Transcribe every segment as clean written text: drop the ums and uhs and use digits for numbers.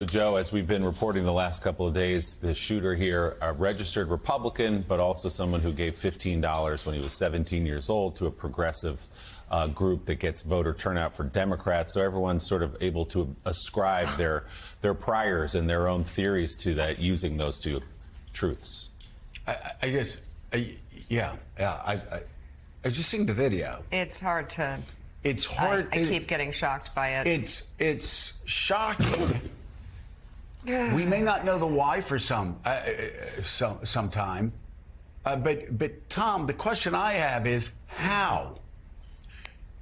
Joe, as we've been reporting the last couple of days, the shooter here, a registered Republican, but also someone who gave $15 when he was 17 years old to a progressive group that gets voter turnout for Democrats. So everyone's sort of able to ascribe their priors and their own theories to that, using those two truths. I just seen the video. It's hard to. It's hard. I keep getting shocked by it. It's shocking. We may not know the why for some time, but Tom, the question I have is how?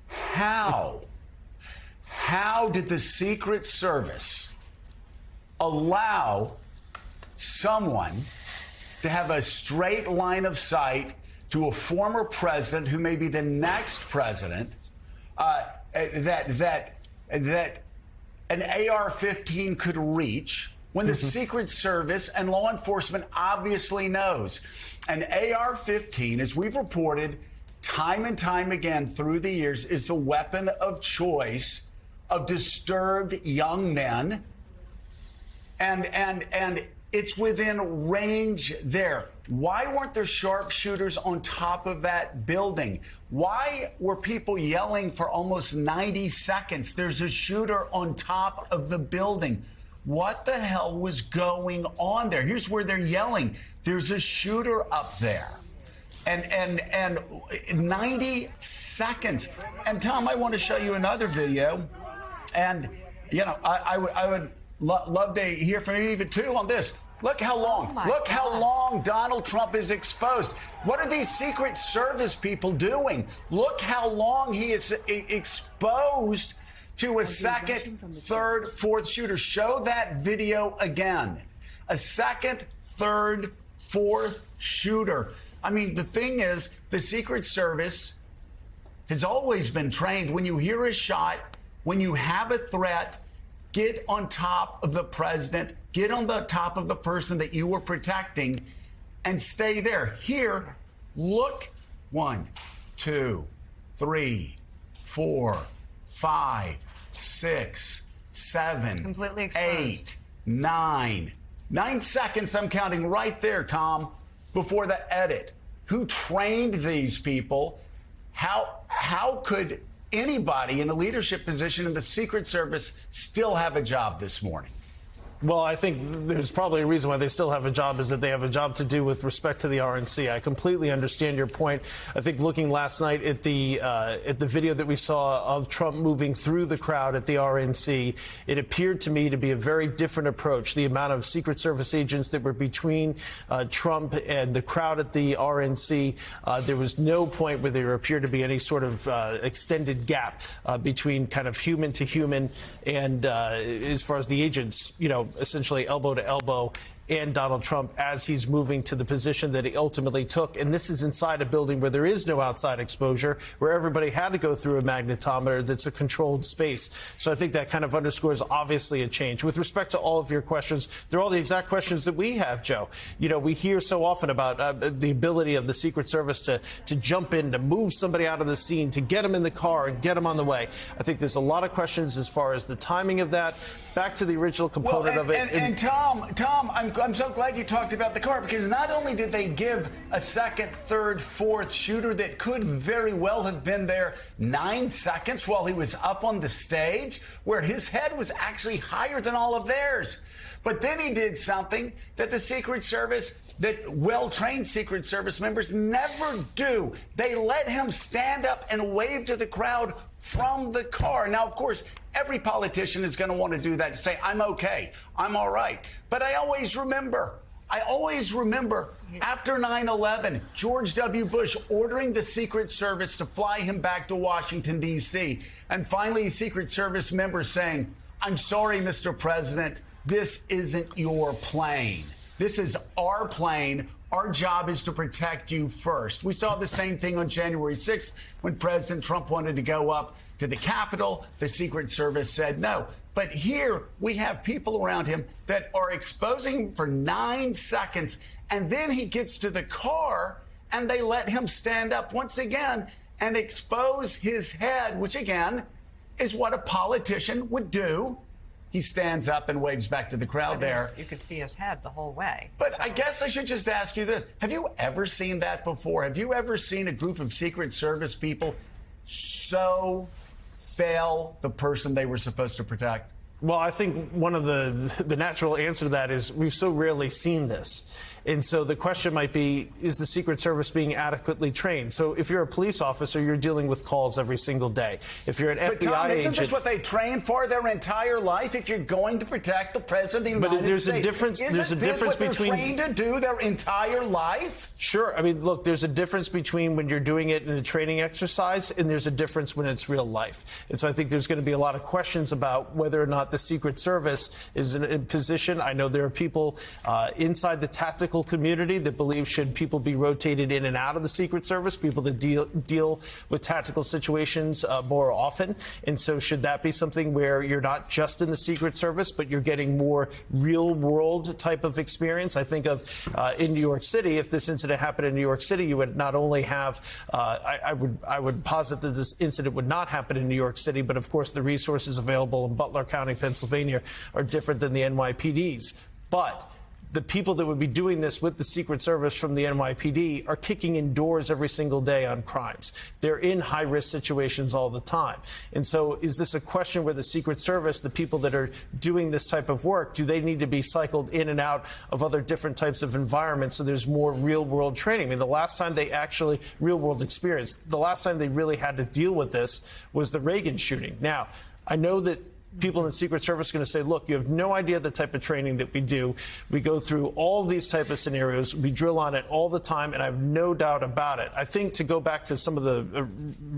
How did the Secret Service allow someone to have a straight line of sight to a former president who may be the next president, that an AR-15 could reach when the Secret Service and law enforcement obviously knows? An AR-15, as we've reported time and time again through the years, is the weapon of choice of disturbed young men. And it's within range there. Why weren't there sharpshooters on top of that building? Why were people yelling for almost 90 seconds? There's a shooter on top of the building. What the hell was going on there? Here's where they're yelling. There's a shooter up there. And 90 seconds. And Tom, I want to show you another video. And, you know, I would love to hear from you even too on this. Look how long. Look how long Donald Trump is exposed. What are these Secret Service people doing? Look how long he is exposed to a second, third, fourth shooter. Show that video again. A second, third, fourth shooter. I mean, the thing is, the Secret Service has always been trained. When you hear a shot, when you have a threat, get on top of the president, get on the top of the person that you were protecting, and stay there. Here, look, 1, 2, 3, 4, 5, 6, 7, completely exposed. 8, 9. 9 seconds, I'm counting right there, Tom, before the edit. Who trained these people? How could anybody in a leadership position in the Secret Service still have a job this morning? Well, I think there's probably a reason why they still have a job, is that they have a job to do with respect to the RNC. I completely understand your point. I think looking last night at the video that we saw of Trump moving through the crowd at the RNC, it appeared to me to be a very different approach. The amount of Secret Service agents that were between Trump and the crowd at the RNC, there was no point where there appeared to be any sort of extended gap between kind of human to human and as far as the agents, you know, essentially elbow to elbow, and Donald Trump as he's moving to the position that he ultimately took. And this is inside a building where there is no outside exposure, where everybody had to go through a magnetometer that's a controlled space. So I think that kind of underscores obviously a change. With respect to all of your questions, they're all the exact questions that we have, Joe. You know, we hear so often about the ability of the Secret Service to jump in, to move somebody out of the scene, to get them in the car and get them on the way. I think there's a lot of questions as far as the timing of that. Back to the original component of it. And Tom, I'm so glad you talked about the car, because not only did they give a second, third, fourth shooter that could very well have been there 9 seconds while he was up on the stage, where his head was actually higher than all of theirs. But then he did something that the Secret Service, that well-trained Secret Service members never do. They let him stand up and wave to the crowd from the car. Now, of course, every politician is going to want to do that, to say, I'm okay, I'm all right. But I always remember after 9/11, George W. Bush ordering the Secret Service to fly him back to Washington, D.C. And finally, Secret Service members saying, I'm sorry, Mr. President, this isn't your plane. This is our plane. Our job is to protect you first. We saw the same thing on January 6th when President Trump wanted to go up to the Capitol. The Secret Service said no. But here we have people around him that are exposing him for 9 seconds, and then he gets to the car and they let him stand up once again and expose his head, which again is what a politician would do. he stands up and waves back to the crowd there. You could see his head the whole way. But I guess I should just ask you this. Have you ever seen that before? Have you ever seen a group of Secret Service people so fail the person they were supposed to protect? Well, I think one of the natural answer to that is we've so rarely seen this. And so the question might be, is the Secret Service being adequately trained? So if you're a police officer, you're dealing with calls every single day. If you're an FBI Tom, isn't agent, this what they train for their entire life? If you're going to protect the president of the United States, there's a difference. There's a difference between they're trained to do their entire life. Sure. I mean, look, there's a difference between when you're doing it in a training exercise and there's a difference when it's real life. And so I think there's going to be a lot of questions about whether or not the Secret Service is in a position. I know there are people inside the tactical community that believe should people be rotated in and out of the Secret Service, people that deal with tactical situations more often. And so should that be something where you're not just in the Secret Service, but you're getting more real world type of experience? I think of in New York City, if this incident happened in New York City, you would not only have, I would posit that this incident would not happen in New York City, but of course the resources available in Butler County, Pennsylvania are different than the NYPD's. But the people that would be doing this with the Secret Service from the NYPD are kicking in doors every single day on crimes. They're in high-risk situations all the time. And so is this a question where the Secret Service, the people that are doing this type of work, do they need to be cycled in and out of other different types of environments so there's more real-world training? I mean, the last time they actually, real-world experience, the last time they really had to deal with this was the Reagan shooting. Now, I know that people in the Secret Service are going to say, look, you have no idea the type of training that we do. We go through all of these type of scenarios. We drill on it all the time, and I have no doubt about it. I think to go back to some of the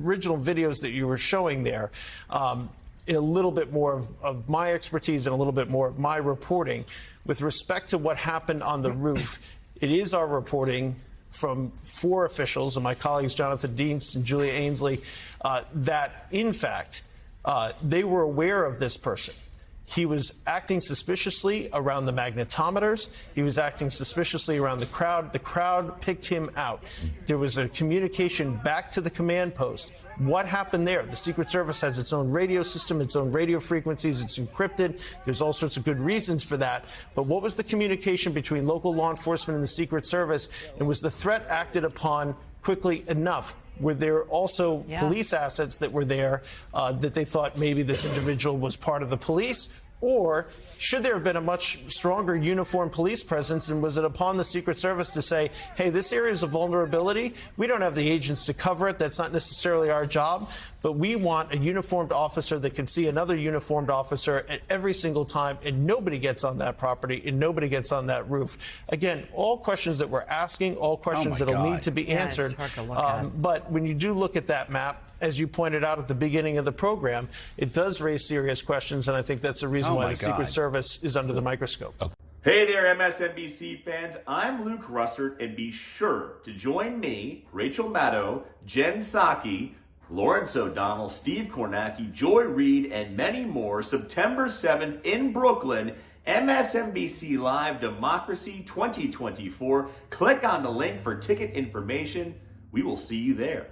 original videos that you were showing there, a little bit more of my expertise and a little bit more of my reporting with respect to what happened on the roof. It is our reporting from 4 officials, and my colleagues Jonathan Dienst and Julia Ainsley, that, in fact, they were aware of this person. He was acting suspiciously around the magnetometers. He was acting suspiciously around the crowd. The crowd picked him out. There was a communication back to the command post. What happened there? The Secret Service has its own radio system, its own radio frequencies. It's encrypted. There's all sorts of good reasons for that. But what was the communication between local law enforcement and the Secret Service? And was the threat acted upon quickly enough? Were there also police assets that were there that they thought maybe this individual was part of the police? Or should there have been a much stronger uniformed police presence? And was it upon the Secret Service to say, hey, this area is a vulnerability. We don't have the agents to cover it. That's not necessarily our job. But we want a uniformed officer that can see another uniformed officer at every single time, and nobody gets on that property and nobody gets on that roof. Again, all questions that we're asking, all questions that'll need to be answered. It's hard to look at. But when you do look at that map, as you pointed out at the beginning of the program, it does raise serious questions, and I think that's the reason why the Secret Service is under the microscope. Hey there, MSNBC fans. I'm Luke Russert, and be sure to join me, Rachel Maddow, Jen Psaki, Lawrence O'Donnell, Steve Kornacki, Joy Reid, and many more September 7th in Brooklyn, MSNBC Live Democracy 2024. Click on the link for ticket information. We will see you there.